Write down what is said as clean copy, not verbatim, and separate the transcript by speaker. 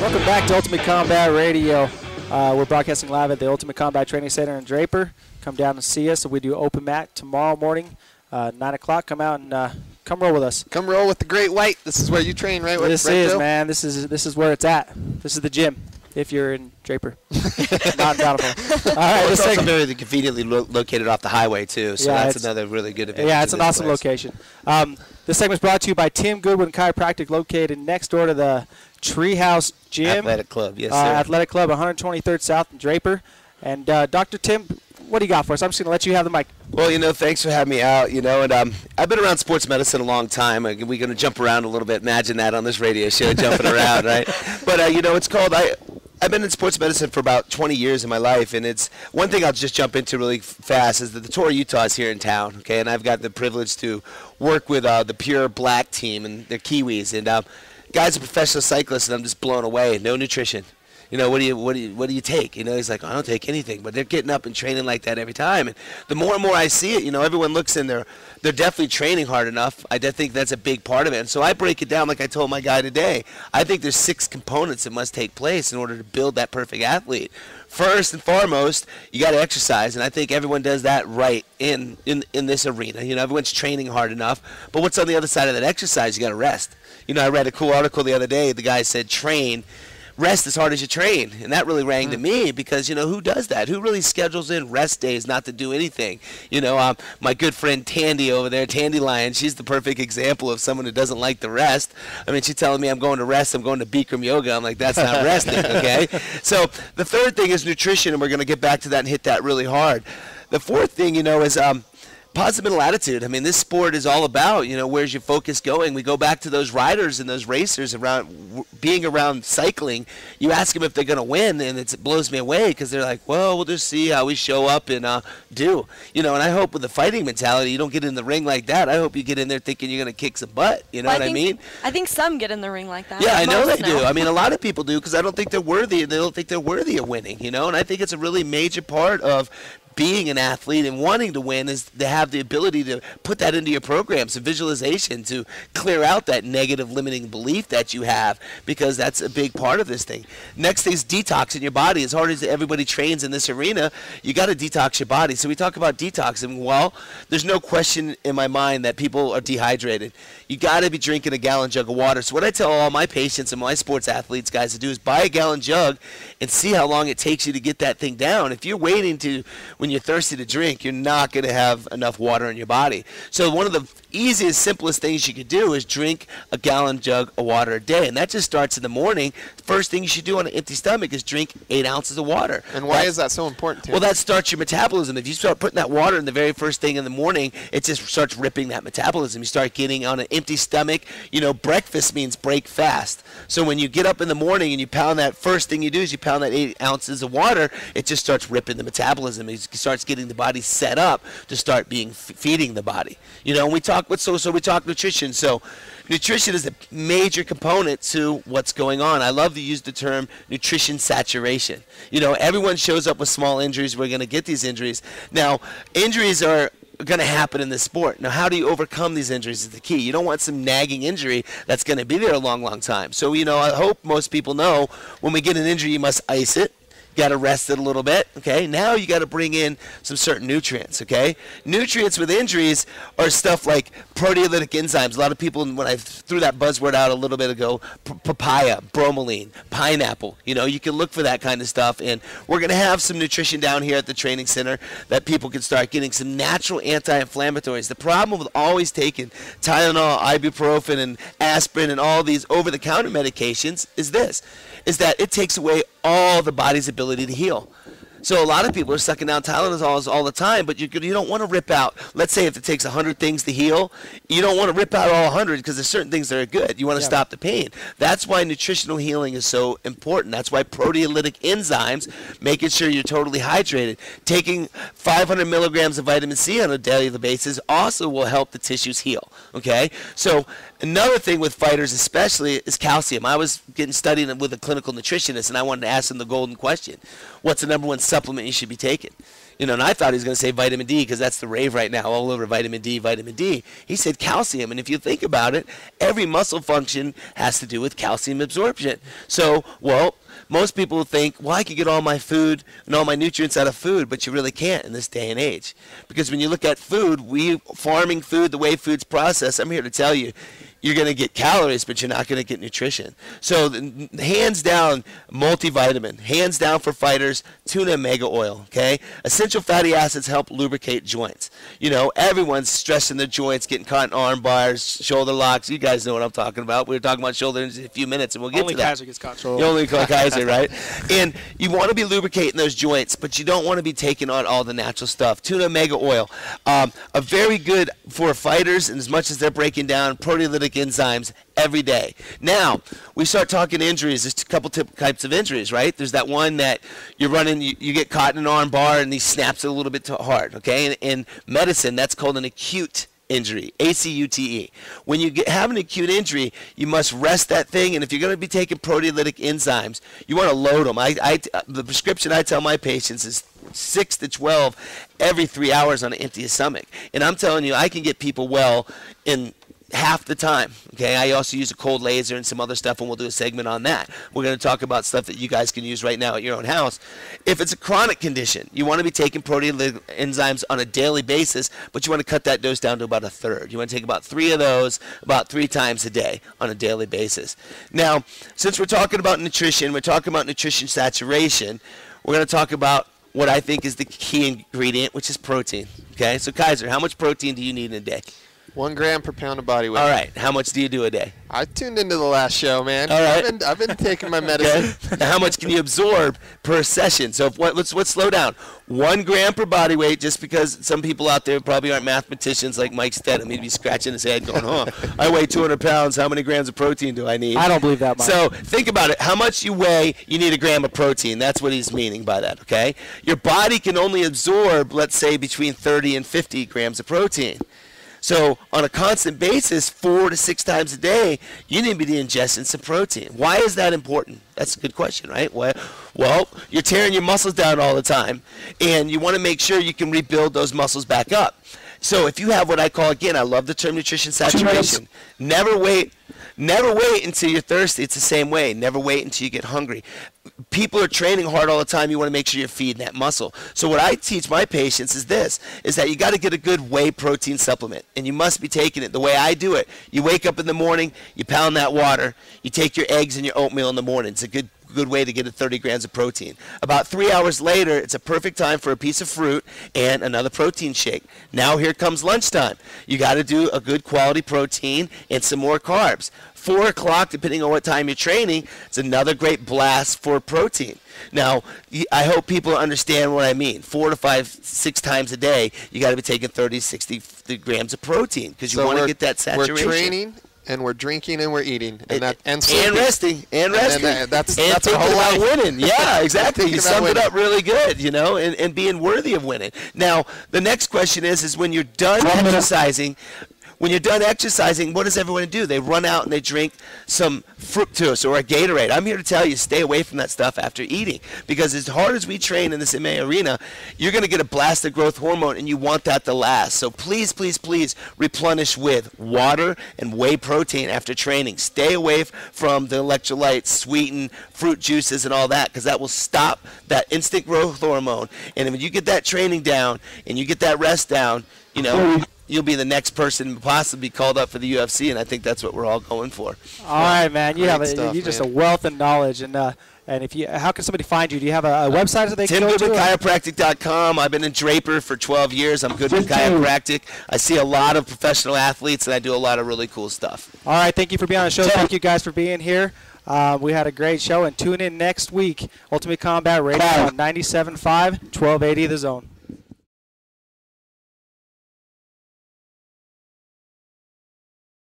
Speaker 1: Welcome back to Ultimate Combat Radio. We're broadcasting live at the Ultimate Combat Training Center in Draper. Come down and see us. We do open mat tomorrow morning, 9 o'clock. Come out and come roll with us.
Speaker 2: Come roll with the Great White. This is where you train, right?
Speaker 1: This is, man. This is where it's at. This is the gym. If you're in Draper, not in Bountiful. All right,
Speaker 3: it's also very conveniently located off the highway too, so yeah, that's another really good advantage.
Speaker 1: Yeah, it's an awesome location. This segment is brought to you by Tim Goodwin Chiropractic, located next door to the Treehouse Gym.
Speaker 3: Athletic Club, yes, sir.
Speaker 1: Athletic Club, 123rd South in Draper. And Dr. Tim, what do you got for us? I'm just going to let you have the mic.
Speaker 3: Well, thanks for having me out, and I've been around sports medicine a long time. We're going to jump around a little bit. Imagine that on this radio show, jumping around, right? But, it's called, I've been in sports medicine for about 20 years in my life, and it's one thing I'll just jump into really fast is that the Tour of Utah is here in town, okay, and I've got the privilege to work with the Pure Black team, and they're Kiwis, and guys are professional cyclists, and I'm just blown away. No nutrition. What do you take? He's like, I don't take anything, but they're getting up and training like that every time. And the more and more I see it, everyone looks in there. They're definitely training hard enough. I think that's a big part of it. And so I break it down like I told my guy today. I think there's 6 components that must take place in order to build that perfect athlete. First and foremost, you got to exercise, and I think everyone does that right in this arena. Everyone's training hard enough. But what's on the other side of that exercise? You got to rest. I read a cool article the other day. The guy said, rest as hard as you train, and that really rang to me because who does that? Who really schedules in rest days not to do anything? My good friend Tandy over there, Tandy Lion, she's the perfect example of someone who doesn't like to rest. I mean, she's telling me I'm going to rest, I'm going to Bikram yoga. I'm like, that's not resting, okay? So the third thing is nutrition, and we're going to get back to that and hit that really hard. The fourth thing, is positive mental attitude. I mean, this sport is all about, where's your focus going? We go back to those riders and those racers around being around cycling. You ask them if they're going to win, and it blows me away because they're like, well, we'll just see how we show up and do. And I hope with the fighting mentality, you don't get in the ring like that. I hope you get in there thinking you're going to kick some butt. You know what I mean?
Speaker 4: I think some get in the ring like that.
Speaker 3: Yeah, I know they do. I mean, a lot of people do because I don't think they're worthy. They don't think they're worthy of winning, and I think it's a really major part of being an athlete and wanting to win is to have the ability to put that into your program, some visualization to clear out that negative limiting belief that you have, because that's a big part of this thing. Next thing is detoxing your body. As hard as everybody trains in this arena, you got to detox your body. So we talk about detoxing. Well, there's no question in my mind that people are dehydrated. You got to be drinking a gallon jug of water. So what I tell all my patients and my sports athletes, guys, to do is buy a gallon jug and see how long it takes you to get that thing down. If you're waiting to when you're thirsty to drink, you're not going to have enough water in your body. So one of the easiest, simplest things you could do is drink a gallon jug of water a day, and that just starts in the morning. The first thing you should do on an empty stomach is drink 8 ounces of water.
Speaker 2: And why is that so important to you?
Speaker 3: Well, that starts your metabolism. If you start putting that water in the very first thing in the morning, it just starts ripping that metabolism. You start getting on an empty stomach. Breakfast means break fast. So when you get up in the morning and you pound that, first thing you do is you pound that 8 ounces of water, it just starts ripping the metabolism. It starts getting the body set up to start feeding the body. And we talk we talk nutrition. So nutrition is a major component to what's going on. I love to use the term nutrition saturation. Everyone shows up with small injuries. We're going to get these injuries. Now, injuries are going to happen in this sport. Now, how do you overcome these injuries is the key. You don't want some nagging injury that's going to be there a long, long time. So, I hope most people know when we get an injury, you must ice it. Got to rest it a little bit, okay? Now you got to bring in some certain nutrients, okay? Nutrients with injuries are stuff like proteolytic enzymes. A lot of people, when I threw that buzzword out a little bit ago, papaya, bromelain, pineapple, you can look for that kind of stuff. And we're going to have some nutrition down here at the training center that people can start getting some natural anti-inflammatories. The problem with always taking Tylenol, ibuprofen, and aspirin and all these over-the-counter medications is that it takes away all the body's ability to heal. So a lot of people are sucking down Tylenols all the time, but you don't want to rip out, let's say if it takes 100 things to heal, you don't want to rip out all 100 because there's certain things that are good. You want to stop the pain. That's why nutritional healing is so important. That's why proteolytic enzymes, making sure you're totally hydrated. Taking 500 milligrams of vitamin C on a daily basis also will help the tissues heal, okay? So another thing with fighters especially is calcium. I was getting studied with a clinical nutritionist, and I wanted to ask him the golden question. What's the number one supplement you should be taking? You know, and I thought he was going to say vitamin D because that's the rave right now, all over vitamin D, vitamin D. He said calcium, and if you think about it, every muscle function has to do with calcium absorption. So, well, most people think, well, I could get all my food and all my nutrients out of food, but you really can't in this day and age. Because when you look at food, farming food, the way food's processed, I'm here to tell you, you're going to get calories, but you're not going to get nutrition. So hands down, multivitamin. Hands down for fighters, tuna mega oil, okay? Essential fatty acids help lubricate joints. You know, everyone's stressing their joints, getting caught in arm bars, shoulder locks. You guys know what I'm talking about. We were talking about shoulders in a few minutes, and we'll get to that.
Speaker 1: Only Kaiser gets caught shoulder.
Speaker 3: You only call Kaiser, right? And you want to be lubricating those joints, but you don't want to be taking on all the natural stuff. Tuna mega oil, a very good for fighters, and as much as they're breaking down proteolytic enzymes every day. Now, we start talking injuries. There's a couple types of injuries, right? There's that one that you're running, you get caught in an arm bar and he snaps it a little bit too hard, okay? And in medicine, that's called an acute injury, ACUTE. When you have an acute injury, you must rest that thing, and if you're going to be taking proteolytic enzymes, you want to load them. The prescription I tell my patients is 6 to 12 every 3 hours on an empty stomach. And I'm telling you, I can get people well in half the time. Okay, I also use a cold laser and some other stuff, and we'll do a segment on that. We're going to talk about stuff that you guys can use right now at your own house. If it's a chronic condition, you want to be taking proteolytic enzymes on a daily basis, but you want to cut that dose down to about a third. You want to take about 3 of those about 3 times a day on a daily basis. Now, since we're talking about nutrition, we're talking about nutrition saturation, we're going to talk about what I think is the key ingredient, which is protein. Okay, so Kaiser, how much protein do you need in a day?
Speaker 2: 1 gram per pound of body weight.
Speaker 3: All right. How much do you do a day?
Speaker 2: I tuned into the last show, man.
Speaker 3: All right.
Speaker 2: I've been taking my medicine.
Speaker 3: Okay. Now, how much can you absorb per session? So let's slow down. 1 gram per body weight, just because some people out there probably aren't mathematicians like Mike Stedham. He'd be scratching his head going, I weigh 200 pounds. How many grams of protein do I need?
Speaker 1: I don't believe that much.
Speaker 3: So think about it. How much you weigh, you need a gram of protein. That's what he's meaning by that, okay? Your body can only absorb, let's say, between 30 and 50 grams of protein. So on a constant basis, 4 to 6 times a day, you need to be ingesting some protein. Why is that important? That's a good question, right? Well, you're tearing your muscles down all the time, and you want to make sure you can rebuild those muscles back up. So if you have what I call, again, I love the term nutrition saturation. Never wait until you're thirsty. It's the same way. Never wait until you get hungry. People are training hard all the time. You want to make sure you're feeding that muscle. So what I teach my patients is that you got to get a good whey protein supplement, and you must be taking it the way I do it. You wake up in the morning, you pound that water, you take your eggs and your oatmeal in the morning. It's a good way to get 30 grams of protein. About 3 hours later, it's a perfect time for a piece of fruit and another protein shake. Now here comes lunchtime. You got to do a good quality protein and some more carbs. 4 o'clock, depending on what time you're training, it's another great blast for protein. Now, I hope people understand what I mean. 4 to 5, 6 times a day, you got to be taking 30, 60 grams of protein because you want to get that saturation.
Speaker 2: We're training, and we're drinking, and we're eating, and
Speaker 3: resting, and
Speaker 2: that's
Speaker 3: a whole lot winning. Yeah, exactly. You summed it up really good, you know, and being worthy of winning. Now, the next question is when you're done exercising. When you're done exercising, what does everyone do? They run out and they drink some fructose or a Gatorade. I'm here to tell you, stay away from that stuff after eating, because as hard as we train in this MMA arena, you're going to get a blast of growth hormone, and you want that to last. So please, please, please replenish with water and whey protein after training. Stay away from the electrolytes, sweetened fruit juices, and all that, because that will stop that instant growth hormone. And when you get that training down and you get that rest down, you know, you'll be the next person to possibly be called up for the UFC, and I think that's what we're all going for.
Speaker 1: All right, man. You're just a wealth of knowledge, and how can somebody find you? Do you have a website that they can go to?
Speaker 3: TimGoodwinChiropractic.com. I've been in Draper for 12 years. I'm Goodwin Chiropractic. I see a lot of professional athletes, and I do a lot of really cool stuff.
Speaker 1: All right, thank you for being on the show. Thank you guys for being here. We had a great show, and tune in next week. Ultimate Combat Radio on 97.5, 1280 The Zone.